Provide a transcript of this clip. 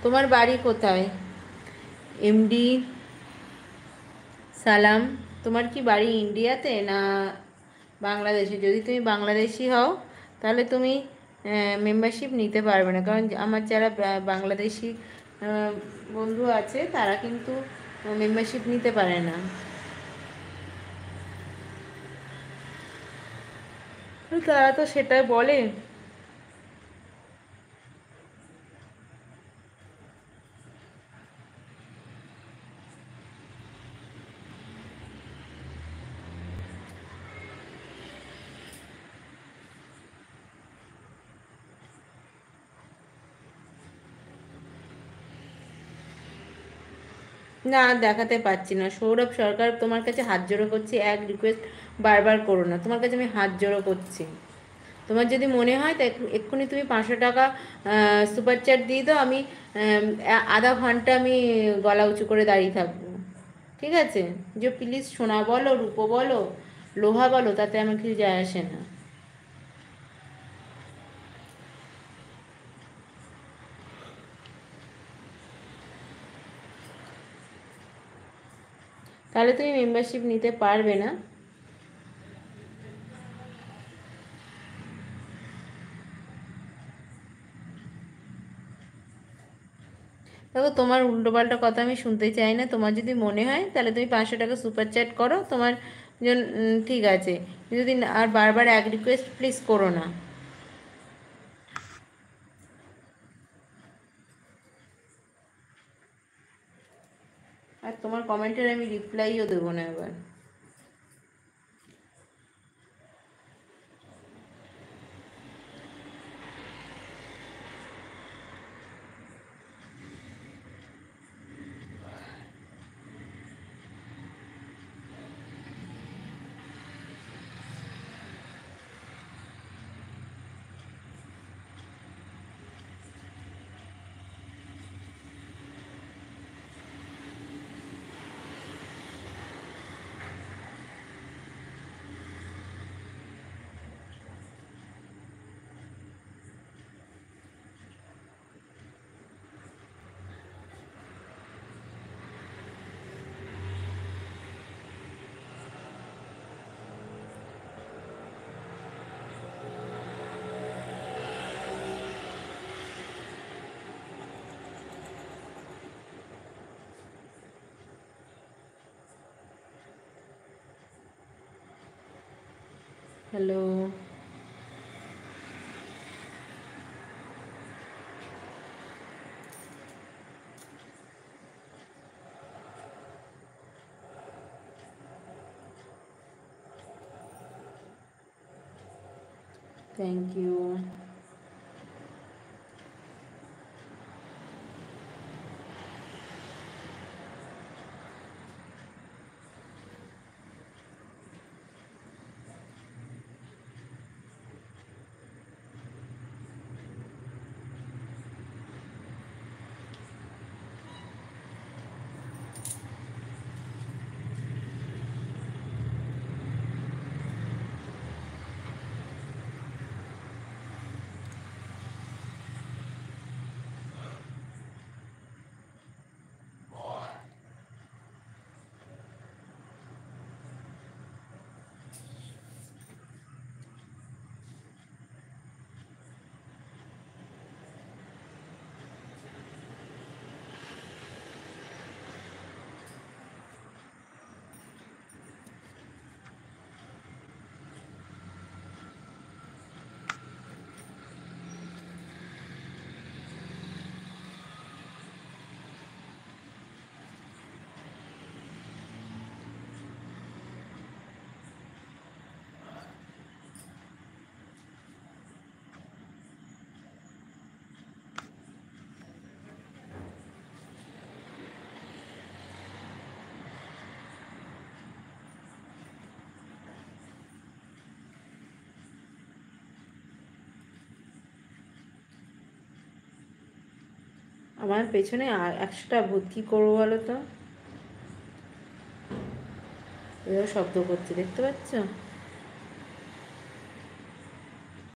তোমার বাড়ি কোথায় এমডি সালাম? তোমার কি বাড়ি ইন্ডিয়াতে না বাংলাদেশে? যদি তুমি বাংলাদেশি হও তাহলে তুমি মেম্বারশিপ নিতে পারবে না, কারণ আমার যারা বাংলাদেশি বন্ধু আছে তারা কিন্তু মেম্বারশিপ নিতে পারে না। তারা তো সেটাই বলে। না, দেখাতে পাচ্ছি না। সৌরভ সরকার, তোমার কাছে হাত জোড়ো করছি, এক রিকোয়েস্ট বারবার করো না, তোমার কাছে আমি হাত জোড়ো করছি। তোমার যদি মনে হয় তা এক্ষুনি তুমি 500 টাকা সুপার চ্যাট দিয়ে দাও, আমি আধা ঘন্টা আমি গলা উঁচু করে দাঁড়িয়ে থাকবো। ঠিক আছে? যে প্লিজ, সোনা বলো, রূপো বলো, লোহা বলো, তাতে আমার কিছু যায় আসে না। তাহলে তুমি মেম্বারশিপ নিতে পারবে না। দেখো, তোমার উল্টোপাল্টা কথা আমি শুনতে চাই না। তোমার যদি মনে হয় তাহলে তুমি 500 টাকা সুপার চ্যাট করো, তোমার জন্য ঠিক আছে। যদি আর বারবার এক রিকোয়েস্ট প্লিজ করো না। আর তোমার কমেন্টের আমি রিপ্লাইও দেবো না এবার। হ্যালো। Thank you. আমার পেছনে 100টা ভূত, কী করবো বলো তো? এভাবে শব্দ করছে, দেখতে পাচ্ছ?